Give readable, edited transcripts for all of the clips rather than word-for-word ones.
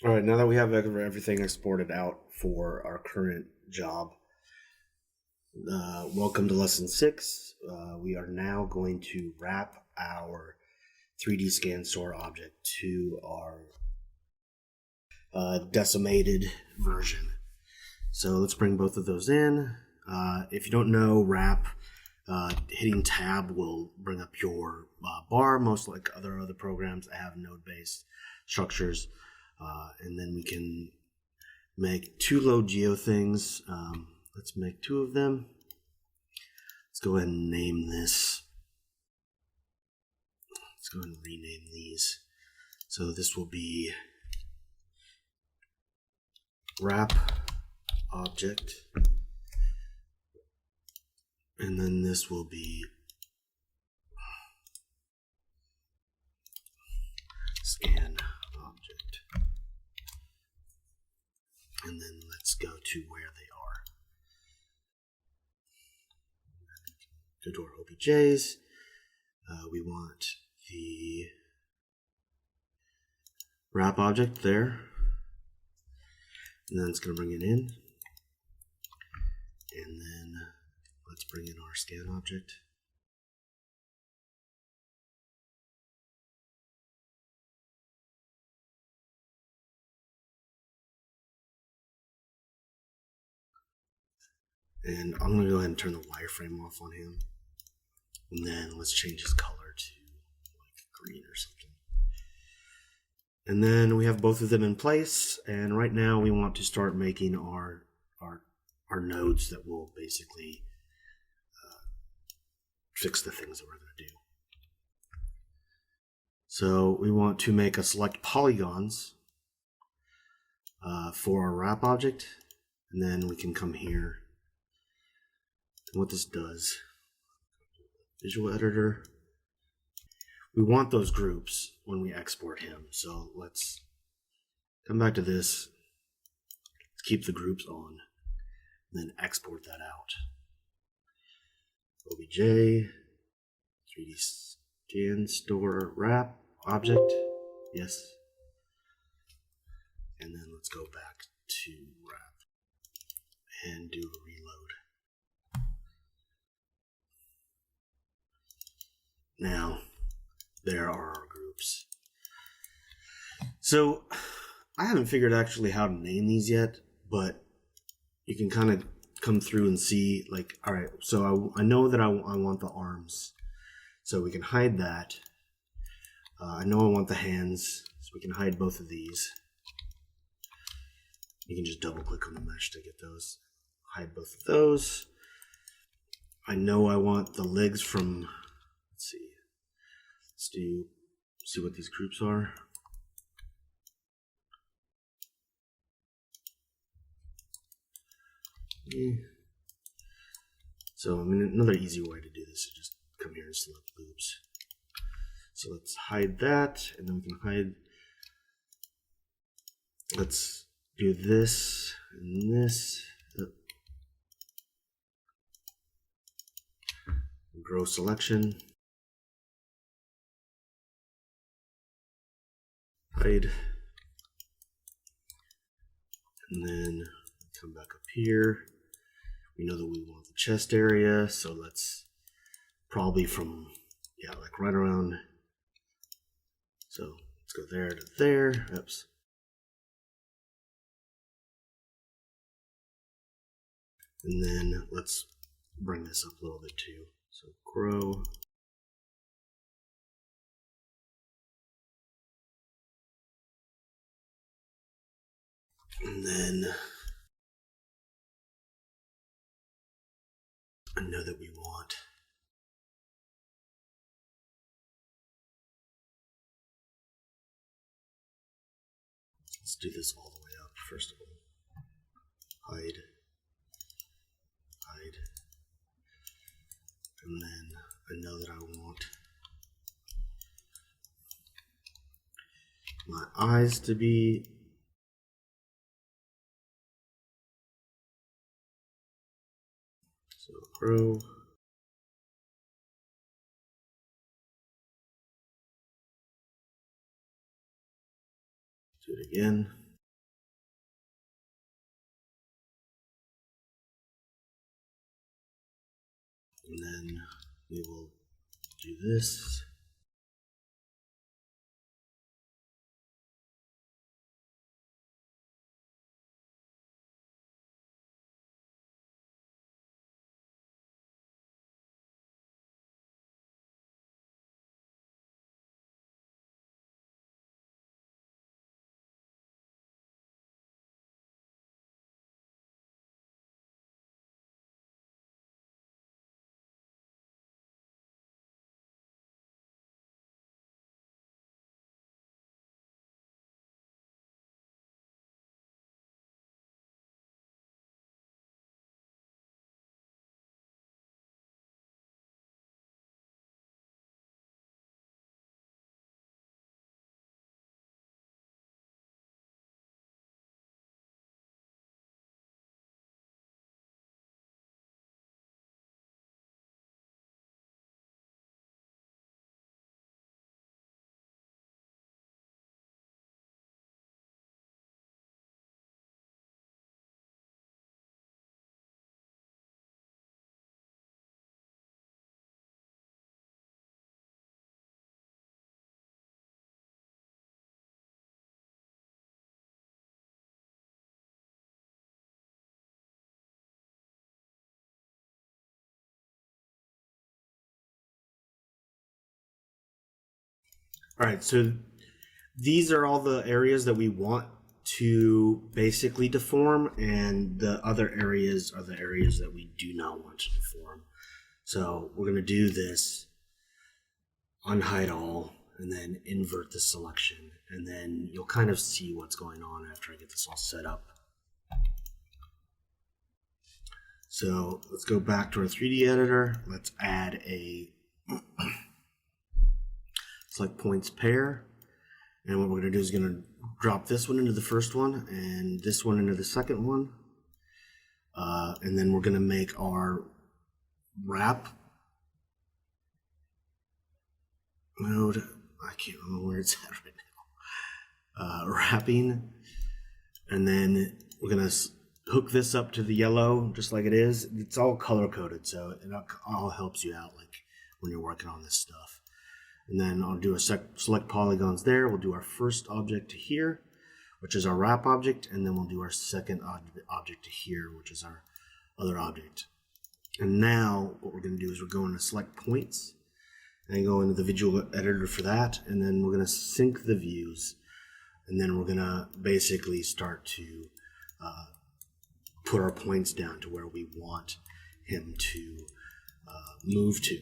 All right, now that we have everything exported out for our current job, welcome to lesson 6. We are now going to wrap our 3D scan store object to our decimated version. So let's bring both of those in. If you don't know, wrap, hitting tab will bring up your bar, most like other programs that have node-based structures. And then we can make 2 low geo things. Let's make 2 of them. Let's go ahead and name this. Let's go ahead and rename these. So this will be wrap object. And then this will be scan object. And then let's go to where they are. Go to our OBJs. We want the wrap object there. And then it's going to bring it in. And then let's bring in our scan object. And I'm going to go ahead and turn the wireframe off on him. And then let's change his color to like green or something. And then we have both of them in place. And right now we want to start making our nodes that will basically fix the things that we're going to do. So we want to make a select polygons for our wrap object. And then we can come here. And what this does, visual editor, we want those groups when we export him. So let's come back to this, let's keep the groups on, and then export that out. OBJ, 3D scan store wrap object, yes. And then let's go back to wrap and do a reload. Now, there are our groups. So, I haven't figured actually how to name these yet, but you can kind of come through and see, like, all right, so I know that I want the arms, so we can hide that. I know I want the hands, so we can hide both of these. You can just double click on the mesh to get those. Hide both of those. I know I want the legs from, let's see. Let's see what these groups are. So, I mean, another easy way to do this is just come here and select loops. So let's hide that, and then we can hide. Let's do this and this. Grow selection. Hide. And then come back up here. We know that we want the chest area, so let's probably from, yeah, like right around. So let's go there to there. Oops. And then let's bring this up a little bit too. So grow. And then I know that we want let's do this all the way up first of all. Hide. Hide. And then I know that I want my eyes to be so grow. Do it again. then we will do this. All right, so these are all the areas that we want to basically deform, and the other areas are the areas that we do not want to deform. So we're going to do this, unhide all, and then invert the selection, and then you'll kind of see what's going on after I get this all set up. So let's go back to our 3D editor. Let's add a select points pair. And what we're going to do is going to drop this one into the first one and this one into the second one. And then we're going to make our wrap mode. I can't remember where it's at right now. Wrapping. And then we're going to hook this up to the yellow just like it is. It's all color coded, so it all helps you out like when you're working on this stuff. And then I'll do a select polygons there. We'll do our first object to here, which is our wrap object, and then we'll do our second object to here, which is our other object. And now what we're going to do is we're going to select points and go into the visual editor for that, and then we're going to sync the views, and then we're going to basically start to put our points down to where we want him to move to.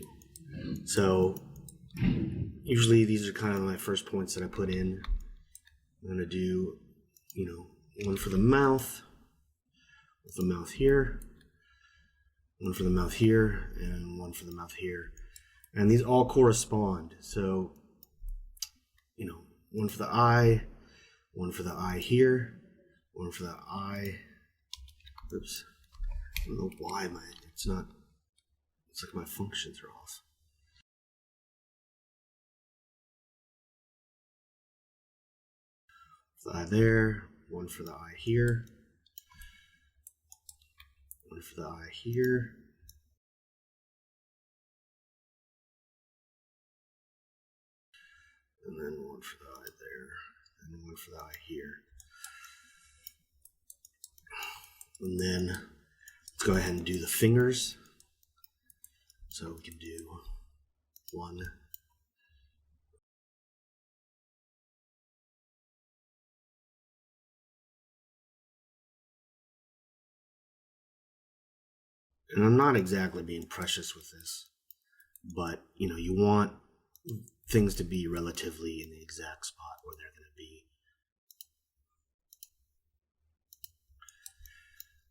So usually these are kind of my first points that I put in. I'm going to do, one for the mouth, with the mouth here, one for the mouth here, and one for the mouth here. And these all correspond. So, one for the eye, one for the eye here, one for the eye. Oops. I don't know why it's like my functions are off. The eye there, one for the eye here, one for the eye here, and then one for the eye there, and one for the eye here. And then let's go ahead and do the fingers. So we can do one, and I'm not exactly being precious with this, but you want things to be relatively in the exact spot where they're going to be.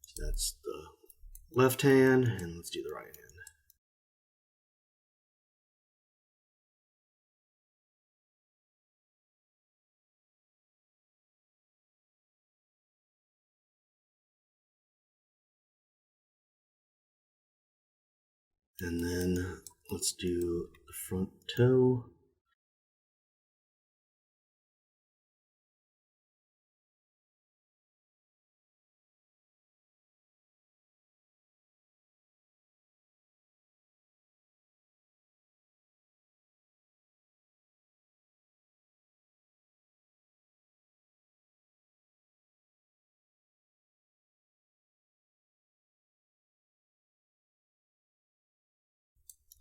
So that's the left hand, and let's do the right hand. And then let's do the front toe.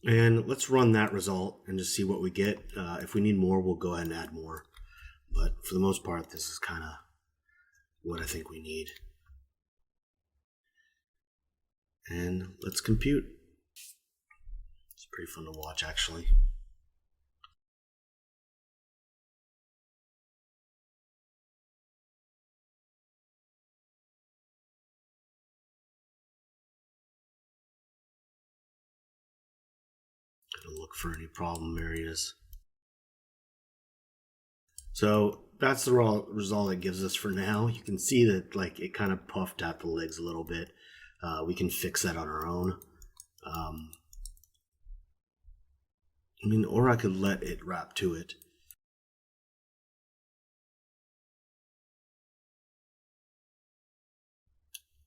And let's run that result and just see what we get. If we need more, we'll go ahead and add more. But for the most part, this is kind of what I think we need. And let's compute. It's pretty fun to watch, actually. Gonna look for any problem areas. So that's the raw result it gives us for now. You can see that like it kind of puffed out the legs a little bit. We can fix that on our own. I mean, or I could let it wrap to it.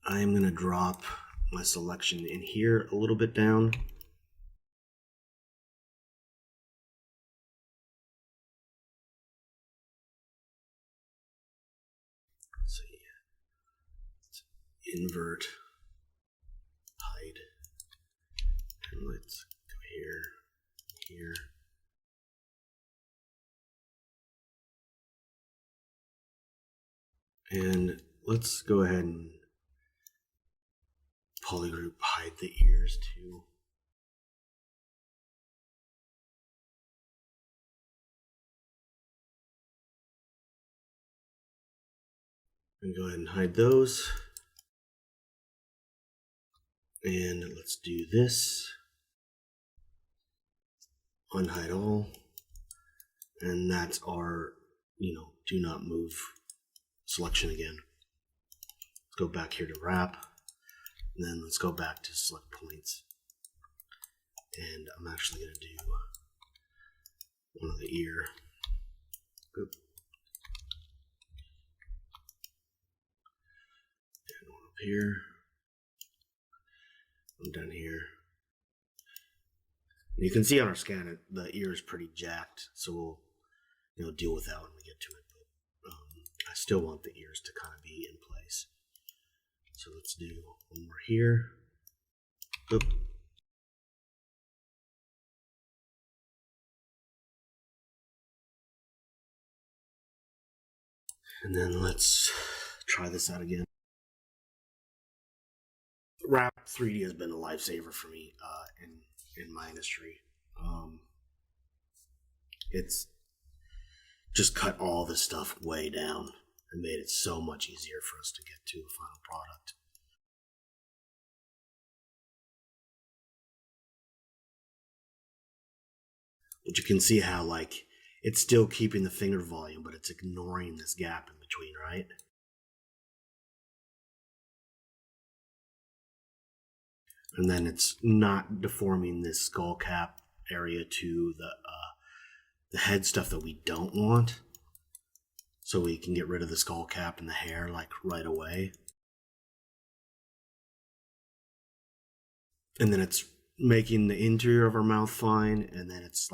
I am going to drop my selection in here a little bit down. Let's see. Let's invert, hide, and let's go here. And let's go ahead and polygroup hide the ears too. And go ahead and hide those. And let's do this. Unhide all. And that's our, do not move selection again. Let's go back here to wrap. And then let's go back to select points. And I'm actually going to do one of the ear. Oop. And one up here. One down here. And you can see on our scan the ear is pretty jacked, so we'll deal with that when we get to it. But I still want the ears to kind of be in place. So let's do one more here. Oop. And then let's try this out again. Wrap 3D has been a lifesaver for me in my industry. It's just cut all this stuff way down and made it so much easier for us to get to a final product. But you can see how it's still keeping the finger volume, but it's ignoring this gap in between, right? And then it's not deforming this skull cap area to the head stuff that we don't want. So we can get rid of the skull cap and the hair right away. And then it's making the interior of our mouth fine, and then it's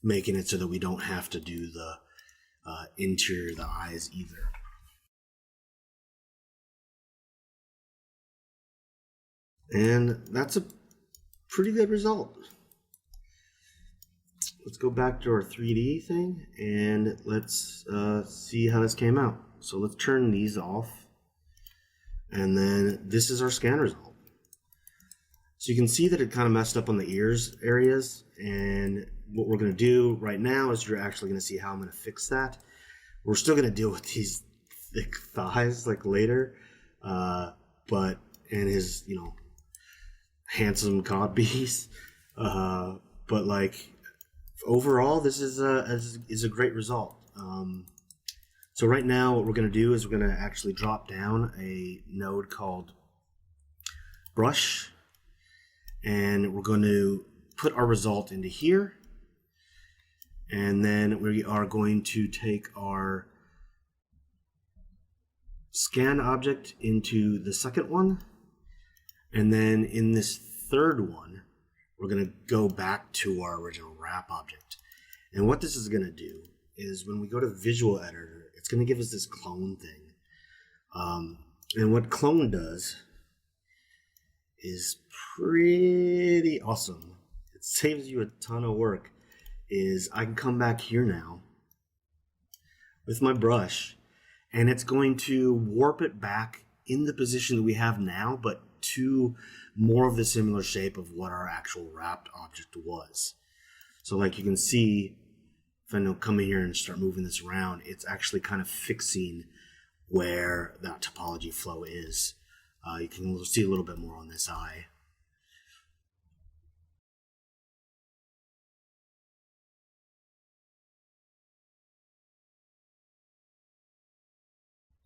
making it so that we don't have to do the interior of the eyes either. And that's a pretty good result. Let's go back to our 3D thing and let's see how this came out. So let's turn these off. And then this is our scan result. So you can see that it kind of messed up on the ears areas. And what we're going to do right now is you're actually going to see how I'm going to fix that. We're still going to deal with these thick thighs later. But and his, handsome codpiece. But overall, this is a great result. So right now what we're going to do is we're going to actually drop down a node called brush, and we're going to put our result into here, and then we are going to take our scan object into the second one, and then in this third one we're going to go back to our original wrap object. And what this is going to do is when we go to visual editor, it's going to give us this clone thing. And what clone does is pretty awesome. It saves you a ton of work. Is I can come back here now with my brush, and it's going to warp it back in the position that we have now, but to more of the similar shape of what our actual wrapped object was. So like you can see, if I come in here and start moving this around, it's actually kind of fixing where that topology flow is. You can see a little bit more on this eye.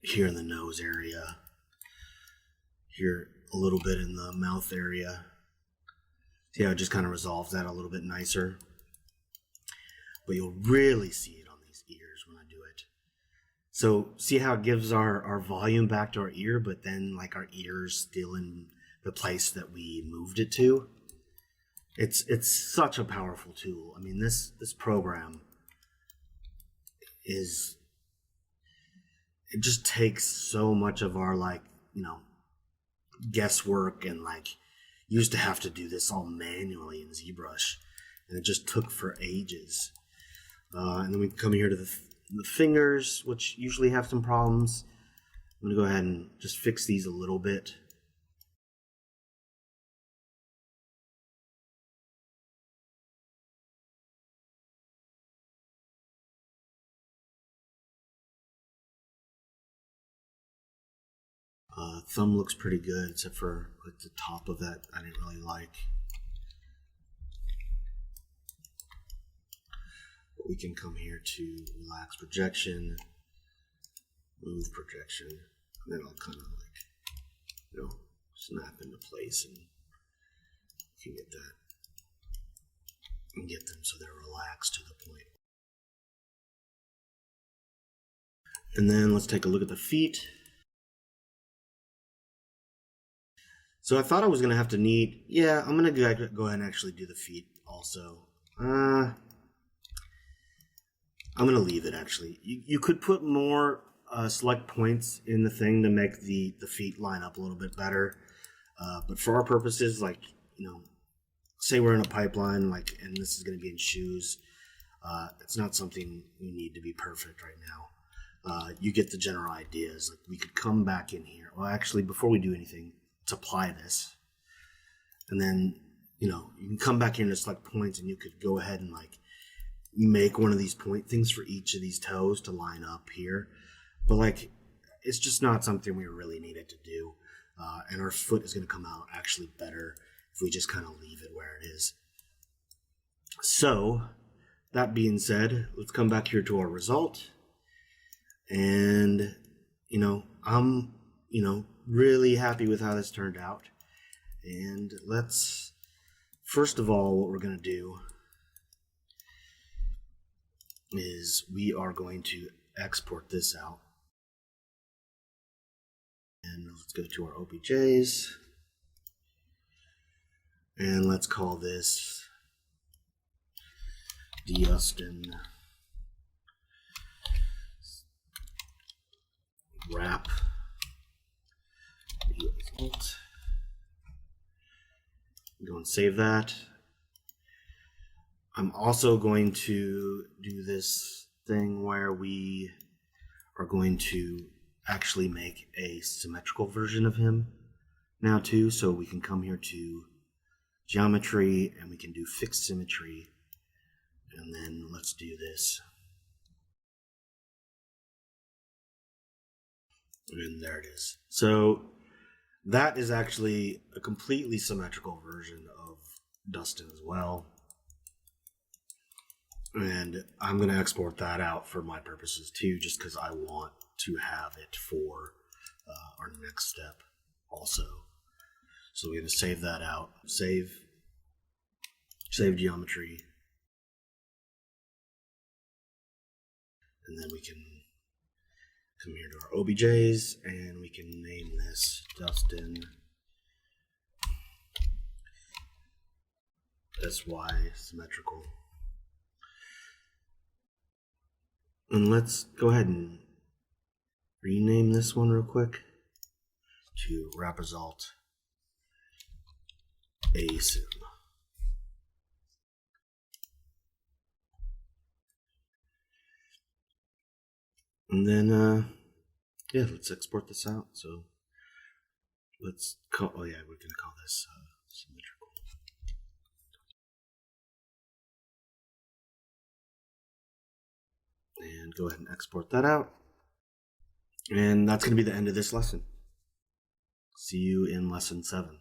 Here in the nose area, here a little bit in the mouth area. See how it just kind of resolves that a little bit nicer. But you'll really see it on these ears when I do it. So see how it gives our volume back to our ear, but then like our ear's still in the place that we moved it to. It's such a powerful tool. I mean, this program is, it just takes so much of our, like, you know, guesswork, and like used to have to do this all manually in ZBrush, and it just took for ages. And then we come here to the fingers, which usually have some problems. I'm gonna go ahead and just fix these a little bit. Thumb looks pretty good, except for like the top of that I didn't really like. But we can come here to relax projection, move projection, and then I'll kind of like, you know, snap into place, and you can get that and get them so they're relaxed to the point. And then let's take a look at the feet. So I thought I was going to have to need, yeah, I'm going to go ahead and actually do the feet also. I'm going to leave it actually. You could put more select points in the thing to make the feet line up a little bit better. But for our purposes, like, you know, say we're in a pipeline, like, and this is going to be in shoes. It's not something we need to be perfect right now. You get the general ideas. Like, we could come back in here. Well, actually, before we do anything, let's apply this. And then, you know, you can come back in to select points, and you could go ahead and like make one of these point things for each of these toes to line up here. But like, it's just not something we really needed to do. And our foot is going to come out actually better if we just kind of leave it where it is. So that being said, let's come back here to our result. And, you know, I'm, you know, really happy with how this turned out. And let's, first of all, what we're going to do is we are going to export this out. And let's go to our OBJs. And let's call this Dustin wrap result. Go and save that. I'm also going to do this thing where we are going to actually make a symmetrical version of him now too, so we can come here to geometry and we can do fixed symmetry, and then let's do this. And there it is. So that is actually a completely symmetrical version of Dustin as well. And I'm going to export that out for my purposes too, just because I want to have it for our next step also. So we're going to save that out. Save geometry. And then we can come here to our OBJs and we can name this Dustin SY symmetrical. And let's go ahead and rename this one real quick to wrap result. ASIM. And then, yeah, let's export this out. So let's call, oh yeah, we're going to call this symmetrical. And go ahead and export that out. And that's going to be the end of this lesson. See you in lesson 7.